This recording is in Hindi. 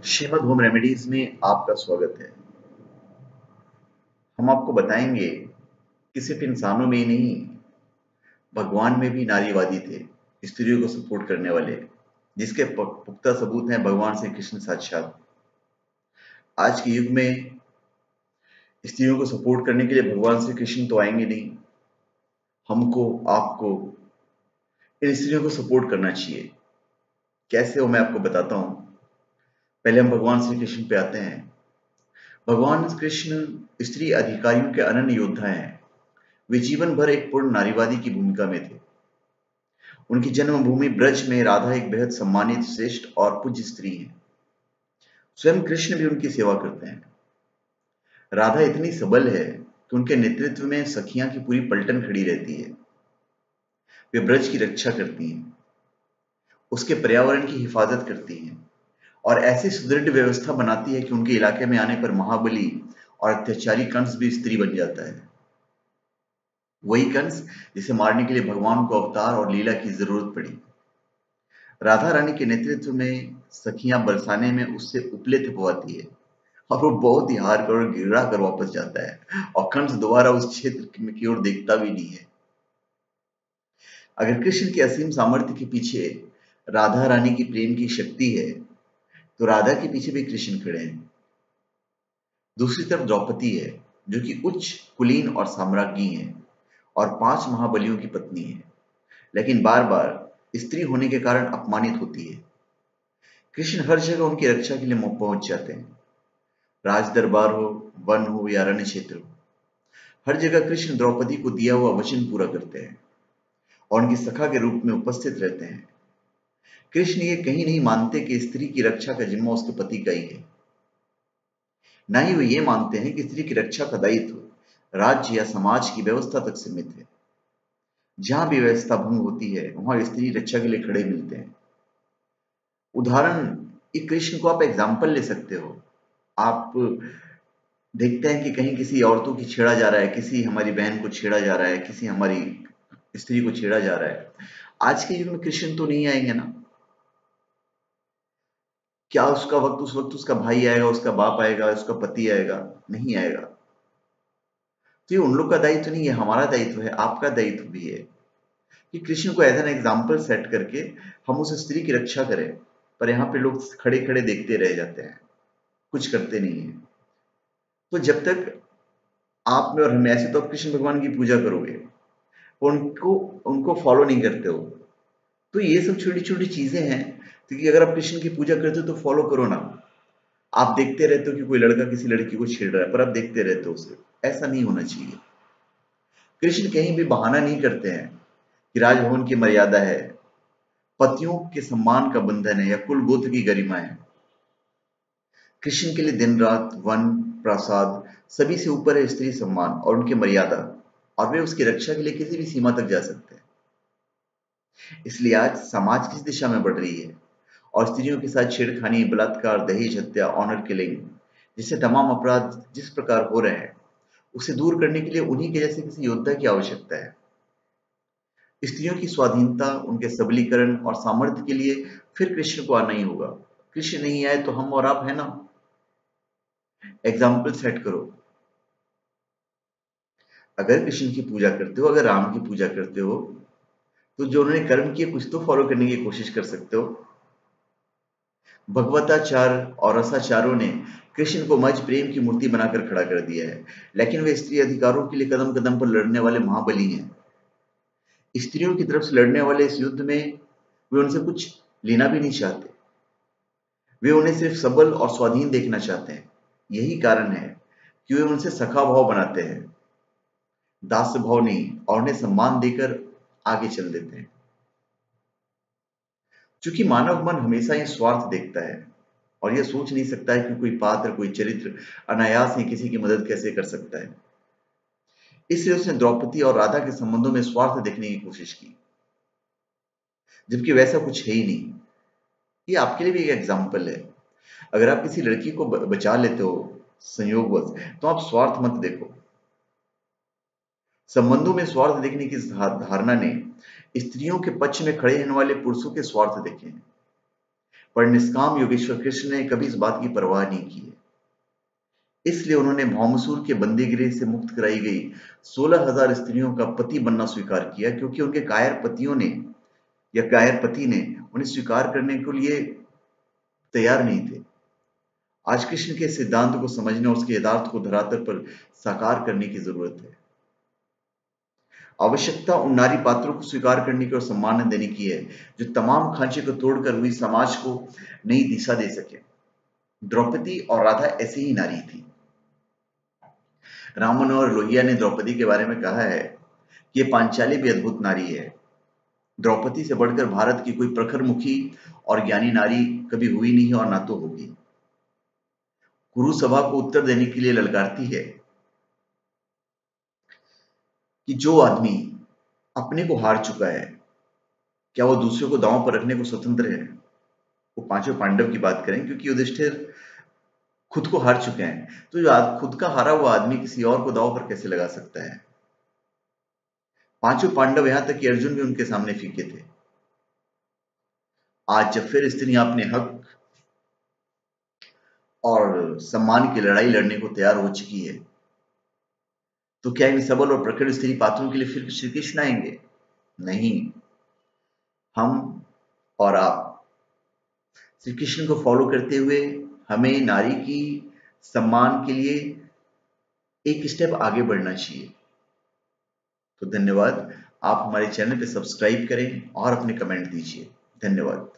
श्रीमद् होम रेमेडीज में आपका स्वागत है। हम आपको बताएंगे कि सिर्फ इंसानों में ही नहीं, भगवान में भी नारीवादी थे, स्त्रियों को सपोर्ट करने वाले, जिसके पुख्ता सबूत हैं भगवान श्री कृष्ण साक्षात। आज के युग में स्त्रियों को सपोर्ट करने के लिए भगवान श्री कृष्ण तो आएंगे नहीं, हमको आपको इन स्त्रियों को सपोर्ट करना चाहिए। कैसे हो मैं आपको बताता हूँ। पहले हम भगवान श्री कृष्ण पे आते हैं। भगवान कृष्ण स्त्री अधिकारियों के अनन्य योद्धा हैं। वे जीवन भर एक पूर्ण नारीवादी की भूमिका में थे। उनकी जन्मभूमि ब्रज में राधा एक बेहद सम्मानित, श्रेष्ठ और पूज्य स्त्री हैं। स्वयं कृष्ण भी उनकी सेवा करते हैं। राधा इतनी सबल है कि उनके नेतृत्व में सखियां की पूरी पलटन खड़ी रहती है। वे ब्रज की रक्षा करती हैं, उसके पर्यावरण की हिफाजत करती हैं और ऐसी सुदृढ़ व्यवस्था बनाती है कि उनके इलाके में आने पर महाबली और अत्याचारी कंस भी स्त्री बन जाता है। वही कंस जिसे मारने के लिए भगवान को अवतार और लीला की जरूरत पड़ी। राधा रानी के नेतृत्व में सखियां बरसाने में उससे उपले थपवाती है और वो बहुत ही हार कर और गिड़ा कर वापस जाता है और कंस दोबारा उस क्षेत्र की ओर देखता भी नहीं है। अगर कृष्ण की असीम सामर्थ्य के पीछे राधा रानी की प्रेम की शक्ति है, तो राधा के पीछे भी कृष्ण खड़े हैं। दूसरी तरफ द्रौपदी है, जो कि उच्च कुलीन और साम्राज्ञी है और 5 महाबलियों की पत्नी है, लेकिन बार बार स्त्री होने के कारण अपमानित होती है। कृष्ण हर जगह उनकी रक्षा के लिए पहुंच जाते हैं। राज दरबार हो, वन हो या रण क्षेत्र हो, हर जगह कृष्ण द्रौपदी को दिया हुआ वचन पूरा करते हैं और उनकी सखा के रूप में उपस्थित रहते हैं। कृष्ण ये कहीं नहीं मानते कि स्त्री की रक्षा का जिम्मा उसके पति का ही है। न ही वे ये मानते हैं कि स्त्री की रक्षा का दायित्व राज्य या समाज की व्यवस्था तक सीमित है। जहां भी व्यवस्था भंग होती है, वहां स्त्री रक्षा के लिए खड़े मिलते हैं। उदाहरण, कृष्ण को आप एग्जाम्पल ले सकते हो। आप देखते हैं कि कहीं किसी औरतों की छेड़ा जा रहा है, किसी हमारी बहन को छेड़ा जा रहा है, किसी हमारी स्त्री को छेड़ा जा रहा है। आज के युग में कृष्ण तो नहीं आएंगे ना। क्या उसका वक्त, उस वक्त उसका भाई आएगा, उसका बाप आएगा, उसका पति आएगा? नहीं आएगा। तो ये उन लोग का दायित्व नहीं है, हमारा दायित्व है, आपका दायित्व भी है कि कृष्ण को एज एन एग्जाम्पल सेट करके हम उस स्त्री की रक्षा करें। पर यहाँ पे लोग खड़े खड़े देखते रह जाते हैं, कुछ करते नहीं है। तो जब तक आप में और हमें, ऐसे तो आप कृष्ण भगवान की पूजा करोगे, उनको उनको फॉलो नहीं करते हो, तो ये सब छोटी छोटी चीजें हैं। क्योंकि अगर आप कृष्ण की पूजा करते हो तो फॉलो करो ना। आप देखते रहते हो कि कोई लड़का किसी लड़की को छेड़ रहा है, पर आप देखते रहते हो उसे। ऐसा नहीं होना चाहिए। कृष्ण कहीं भी बहाना नहीं करते हैं कि राजभवन की मर्यादा है, पतियों के सम्मान का बंधन है या कुल गोत्र की गरिमा है। कृष्ण के लिए दिन रात, वन, प्रासाद, सभी से ऊपर है स्त्री सम्मान और उनकी मर्यादा, और वे उसकी रक्षा के लिए किसी भी सीमा तक जा सकते हैं। इसलिए आज समाज किस दिशा में बढ़ रही है और स्त्रियों के साथ छेड़खानी, बलात्कार, दहेज हत्या, ऑनर किलिंग जिससे तमाम अपराध जिस प्रकार हो रहे हैं, उसे दूर करने के लिए उन्हीं के जैसे किसी योद्धा की आवश्यकता है। स्त्रियों की स्वाधीनता, उनके सबलीकरण और सामर्थ्य के लिए फिर कृष्ण को आना ही होगा। कृष्ण नहीं आए तो हम और आप है ना। एग्जाम्पल सेट करो। अगर कृष्ण की पूजा करते हो, अगर राम की पूजा करते हो, तो जो उन्होंने कर्म किए कुछ तो फॉलो करने की कोशिश कर सकते हो। भगवताचार और रसाचारों ने कृष्ण को मज प्रेम की मूर्ति बनाकर खड़ा कर दिया है, लेकिन वे स्त्री अधिकारों के लिए कदम कदम पर लड़ने वाले महाबली हैं। स्त्रियों की तरफ से लड़ने वाले इस युद्ध में वे उनसे कुछ लेना भी नहीं चाहते। वे उन्हें सिर्फ सबल और स्वाधीन देखना चाहते हैं। यही कारण है कि वे उनसे सखा भाव बनाते हैं, दास्य भाव नहीं, और उन्हें सम्मान देकर आगे चल देते हैं। क्योंकि मानव मन हमेशा ही स्वार्थ देखता है और यह सोच नहीं सकता है कि कोई पात्र, कोई चरित्र अनायास ही किसी की मदद कैसे कर सकता है। इसलिए उसने द्रौपदी और राधा के संबंधों में स्वार्थ देखने की कोशिश की, जबकि वैसा कुछ है ही नहीं। ये आपके लिए भी एक एग्जाम्पल है। अगर आप किसी लड़की को बचा लेते हो संयोगवश, तो आप स्वार्थ मत देखो। संबंधों में स्वार्थ देखने की धारणा ने स्त्रियों के पक्ष में खड़े रहने वाले पुरुषों के स्वार्थ देखे हैं। पर निष्काम योगेश्वर कृष्ण ने कभी इस बात की परवाह नहीं की है। इसलिए उन्होंने भौमसूर के बंदीगृह से मुक्त कराई गई 16,000 स्त्रियों का पति बनना स्वीकार किया, क्योंकि उनके कायर पतियों ने या कायर पति ने उन्हें स्वीकार करने के लिए तैयार नहीं थे। आज कृष्ण के सिद्धांत को समझने और उसके यथार्थ को धरातल पर साकार करने की जरूरत है। आवश्यकता उन नारी पात्रों को स्वीकार करने की और सम्मान देने की है जो तमाम खांचे को तोड़कर हुई समाज को नई दिशा दे सके। द्रौपदी और राधा ऐसी ही नारी थी। राममनोहर लोहिया ने द्रौपदी के बारे में कहा है कि ये पांचाली भी अद्भुत नारी है। द्रौपदी से बढ़कर भारत की कोई प्रखर मुखी और ज्ञानी नारी कभी हुई नहीं और ना तो होगी। कुरु सभा को उत्तर देने के लिए ललकारती है कि जो आदमी अपने को हार चुका है, क्या वो दूसरे को दांव पर रखने को स्वतंत्र है? वो पांचों पांडव की बात करें, क्योंकि युधिष्ठिर खुद को हार चुके हैं, तो जो खुद का हारा हुआ आदमी किसी और को दांव पर कैसे लगा सकता है? पांचों पांडव, यहां तक कि अर्जुन भी उनके सामने फीके थे। आज जब फिर स्त्रियां अपने हक और सम्मान की लड़ाई लड़ने को तैयार हो चुकी है, तो क्या इन सबल और प्रखर स्त्री पात्रों के लिए फिर श्री कृष्ण आएंगे? नहीं। हम और आप श्री कृष्ण को फॉलो करते हुए हमें नारी की सम्मान के लिए एक स्टेप आगे बढ़ना चाहिए। तो धन्यवाद। आप हमारे चैनल पे सब्सक्राइब करें और अपने कमेंट दीजिए। धन्यवाद।